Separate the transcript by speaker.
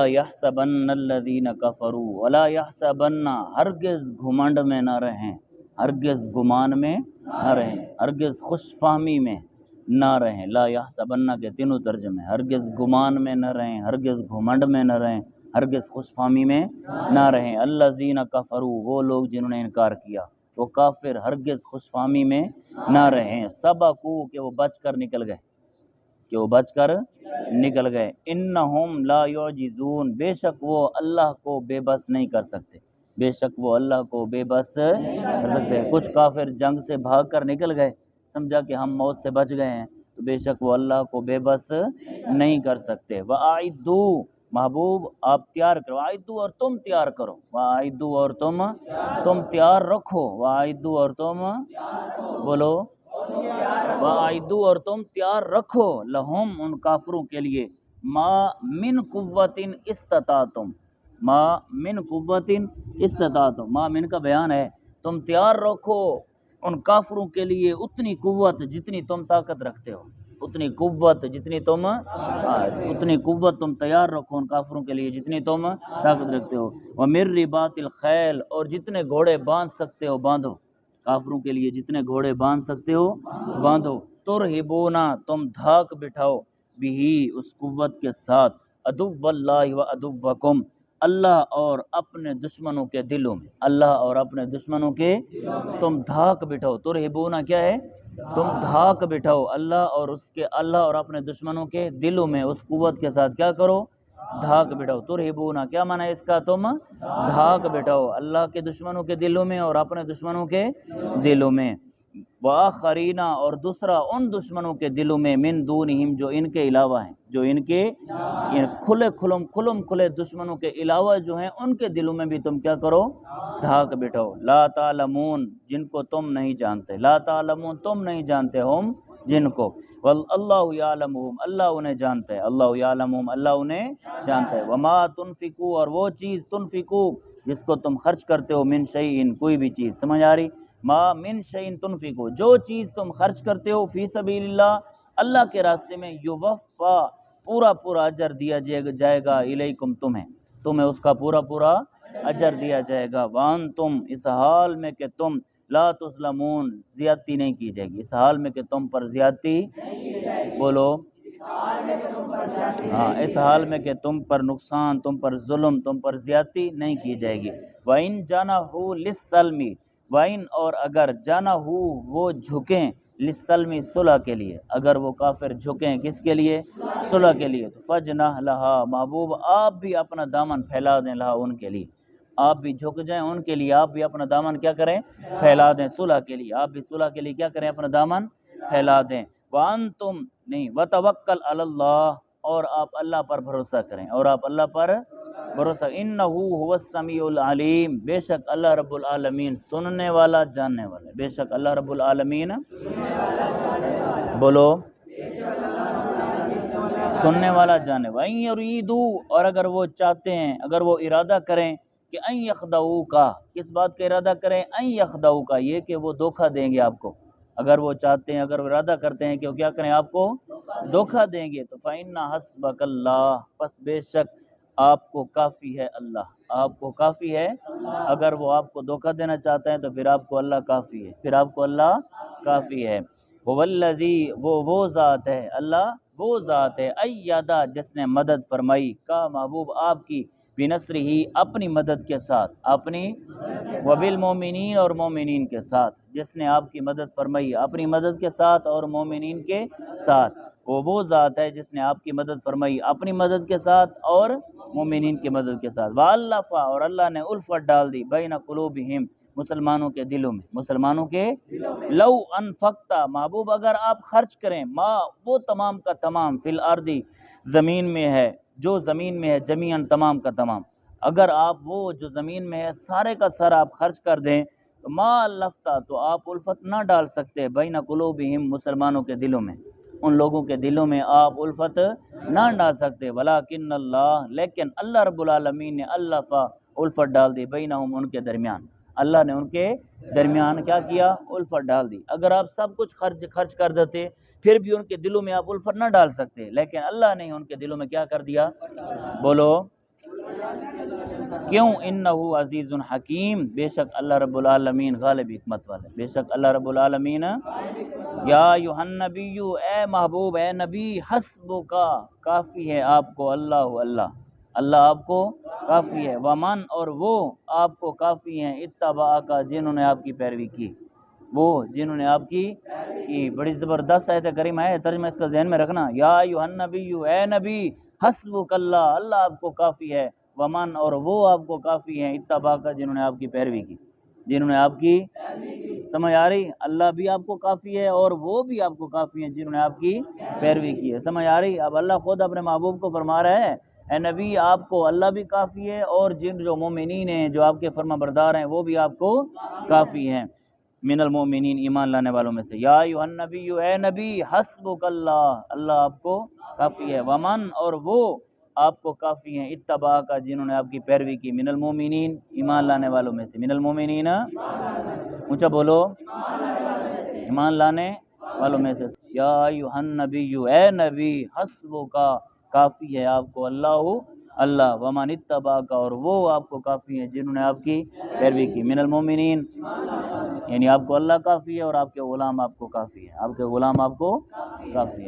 Speaker 1: یحسبن الذین کفروا ولا یحسبن، ہرگز گھمنڈ میں نہ رہیں، ہرگز گمان میں نہ رہیں، ہرگز خوش فہمی میں نہ رہیں۔ لا یحسبن کے تینوں ترجمے، ہرگز گمان میں نہ رہیں، ہرگز گھمنڈ میں نہ رہیں، ہرگز خوش فہمی میں نہ رہیں۔ الذین کفروا، وہ لوگ جنہوں نے انکار کیا، وہ کافر ہرگز خوش فہمی میں نہ رہیں۔ سبقوا، کہ وہ بچ کر نکل گئے، کہ وہ بچ کر نکل گئے۔ انہم لا یعجزون، بے شک وہ اللہ کو بے بس نہیں کر سکتے، بے شک وہ اللہ کو بے بس کر سکتے۔ کچھ کافر جنگ سے بھاگ کر نکل گئے، سمجھا کہ ہم موت سے بچ گئے ہیں، تو بے شک وہ اللہ کو بے بس نہیں کر سکتے۔ وَأَعِدُّوا، محبوب آپ تیار کرو، وَأَعِدُّوا اور تم تیار کرو، وَأَعِدُّوا اور تم تیار رکھو، وَأَعِدُّوا اور تم بولو، وَأَعِدُّوا اور تم تیار رکھو، لہم ان کافروں کے لیے، ما من قوت استطاعتم، ما من قوت استطاعتم، ما من کا بیان ہے، تم تیار رکھو ان کافروں کے لیے اتنی قوت جتنی تم طاقت رکھتے ہو، اتنی قوت جتنی تم اتنی قوت تم تیار رکھو ان کافروں کے لیے جتنی تم طاقت رکھتے ہو۔ وَمِن رِبَاطِ الْخَيْلِ، اور جتنے گھوڑے باندھ سکتے ہو باندھو، کافروں کے لیے جتنے گھوڑے باندھ سکتے ہو باندھو۔ ترہبونا، تم دھاک بٹھاؤ، بھی اس قوت کے ساتھ، عدو اللہ و عدوکم، اللہ اور اپنے دشمنوں کے دلوں میں، اللہ اور اپنے دشمنوں کے تم دھاک بٹھاؤ۔ ترہبونا کیا ہے؟ تم دھاک بٹھاؤ، اللہ اور اپنے دشمنوں کے دلوں میں اس قوت کے ساتھ کیا کرو؟ دھاک بٹھاؤ۔ ترہبونا کیا معنی ہے اس کا؟ تم دھاک بٹھاؤ اللہ کے دشمنوں کے دلوں میں اور اپنے دشمنوں کے دلوں میں۔ وآخرین، اور دوسرا ان دشمنوں کے دلوں میں، من دونہم، جو ان کے علاوہ ہیں، جو ان کے کھلم کھلے دشمنوں کے علاوہ جو ہیں ان کے دلوں میں بھی تم کیا کرو؟ دھاک بٹھاؤ۔ لا تعلمون، جن کو تم نہیں جانتے، لا تعلمون تم نہیں جانتے، ہم جن کو، واللہ یعلمہم، اللہ انہیں جانتا ہے، اللہ یعلمہم، اللہ انہیں جانتا ہے۔ وما تنفقوا، اور وہ چیز تنفقوا جس کو تم خرچ کرتے ہو، من شیئن، کوئی بھی چیز، سمجھ آ رہی؟ ما من شیئن تنفقوا، جو چیز تم خرچ کرتے ہو، فی سبیل اللہ، اللہ کے راستے میں، یوفا، پورا اجر دیا جائے گا، الیکم، تمہیں اس کا پورا اجر دیا جائے گا۔ وانتم، اس حال میں کہ تم، لا تظلمون، زیادتی نہیں کی جائے گی، اس حال میں کہ تم پر زیادتی، بولو، ہاں، اس حال میں کہ تم پر نقصان، تم پر ظلم، تم پر زیادتی نہیں کی جائے گی۔ وَإِن جَنَحُوا لِلسَّلْمِ، وَإِن، اور اگر، جَنَحُوا، وہ جھکیں، لِلسَّلْمِ، صلح کے لیے، اگر وہ کافر جھکیں کس کے لیے؟ صلح کے لیے، تو فَجْنَحْ لَهَا، محبوب آپ بھی اپنا دامن پھیلا دیں، لہا، ان کے لیے، آپ بھی جھک جائیں ان کے لیے، آپ بھی اپنا دامن کیا کریں؟ پھیلا دیں، صلح کے لیے، آپ بھی صلح کے لیے کیا کریں؟ اپنا دامن پھیلا دیں۔ وَأَنْتُمْ، نہیں، وَتَوَكَّلْ عَلَى اللَّهِ، اور آپ اللہ پر بھروسہ کریں، اور آپ اللہ پر بھروسہ، اِنَّهُ هُوَ السَّمِيعُ الْعَلِيمُ، بے شک اللہ رب العالمین سننے والا، جاننے والا، بے شک اللہ رب العالمین، بولو، سننے والا، جاننے والا۔ وَإِن يُرِيدُوا، اور اگر وہ چاہتے ہیں، اگر وہ ارادہ کریں کہ أَن يَخْدَعُوكَ، کس بات کا ارادہ کریں؟ أَن يَخْدَعُوكَ، یہ کہ وہ دھوکہ دیں گے آپ کو، اگر وہ چاہتے ہیں، اگر وہ ارادہ کرتے ہیں کہ وہ کیا کریں؟ آپ کو دھوکہ دیں گے، تو فَإِنَّ حَسْبَكَ اللَّهُ، پس بے شک آپ کو کافی ہے اللہ، آپ کو کافی ہے، اگر وہ آپ کو دھوکہ دینا چاہتے ہیں تو پھر آپ کو اللہ کافی ہے، پھر آپ کو اللہ کافی ہے۔ وَالَّذِي، وہ ذات ہے، اللہ وہ ذات ہے، ایدہ، جس نے مدد فرمائی، کا محبوب آپ کی، بنصرہ، اپنی مدد کے ساتھ، اپنی، وبالمومنین، اور مومنین کے ساتھ، جس نے آپ کی مدد فرمائی اپنی مدد کے ساتھ اور مومنین کے ساتھ، وہ ذات ہے جس نے آپ کی مدد فرمائی اپنی مدد کے ساتھ اور مومنین کی مدد کے ساتھ۔ وَأَلَّفَ، اور اللہ نے الفت ڈال دی، بین قلوبہم، مسلمانوں کے دلوں میں، مسلمانوں کے، لو انفقت، محبوب اگر آپ خرچ کریں، ما، وہ تمام کا تمام، فی الارض، زمین میں ہے، جو زمین میں ہے، جمیعاً، تمام کا تمام، اگر آپ وہ جو زمین میں ہے سارے کا سارا آپ خرچ کر دیں، تو ما الفتا، تو آپ الفت نہ ڈال سکتے، بین قلوبہم، مسلمانوں کے دلوں میں، ان لوگوں کے دلوں میں آپ الفت نہ ڈال سکتے، ولیکن اللہ، لیکن اللہ رب العالمین نے الف، الفت ڈال دی، بینہم، ان کے درمیان، اللہ نے ان کے درمیان کیا کیا؟ الفت ڈال دی۔ اگر آپ سب کچھ خرچ کر دیتے پھر بھی ان کے دلوں میں آپ الفت نہ ڈال سکتے، لیکن اللہ نے ان کے دلوں میں کیا کر دیا؟ بولو، کیوں؟ انہو عزیز حکیم، بے شک اللہ رب العالمین غالب حکمت والے، بے شک اللہ رب العالمین یا ایھا النبی، اے محبوب، اے نبی، حسبک، کافی ہے آپ کو، اللہ آپ کو کافی ہے، ومن، اور وہ آپ کو کافی ہیں، اتبعک، جنہوں نے آپ کی پیروی کی، وہ جنہوں نے آپ کی بڑی زبردست آیت کریمہ ہے، ترجمہ اس کا ذہن میں رکھنا، یا ایھا النبی، اے نبی، حسبک اللہ آپ کو کافی ہے، ومن، اور وہ آپ کو کافی ہیں، اتبعک، جنہوں نے آپ کی پیروی کی، جنہوں نے آپ کی سمجھ آ رہی؟ اللہ بھی آپ کو کافی ہے اور وہ بھی آپ کو کافی ہیں جنہوں نے آپ کی پیروی کی ہے، سمجھ آ رہی؟ اب اللہ خود اپنے محبوب کو فرما رہا ہے، اے نبی آپ کو اللہ بھی کافی ہے، اور جو مومنین ہیں، جو آپ کے فرما بردار ہیں، وہ بھی آپ کو کافی ہیں، من المؤمنین، ایمان لانے والوں میں سے، یا ایھا النبی، اے نبی، حسبک اللہ آپ کو کافی ہے، ومن، اور وہ آپ کو کافی ہیں، اتبعک، جنہوں نے آپ کی پیروی کی، من المؤمنین، ایمان لانے والوں میں سے، من المؤمنین، اونچا بولو، ایمان لانے والوں میں سے، یا ایھا النبی، اے نبی، حسبک، کافی ہے آپ کو اللہ، ومن اتبعک، اور وہ آپ کو کافی ہیں جنہوں نے آپ کی پیروی کی، من المؤمنین، یعنی آپ کو اللہ کافی ہے اور آپ کے غلام آپ کو کافی ہے، آپ کے غلام آپ کو کافی ہے۔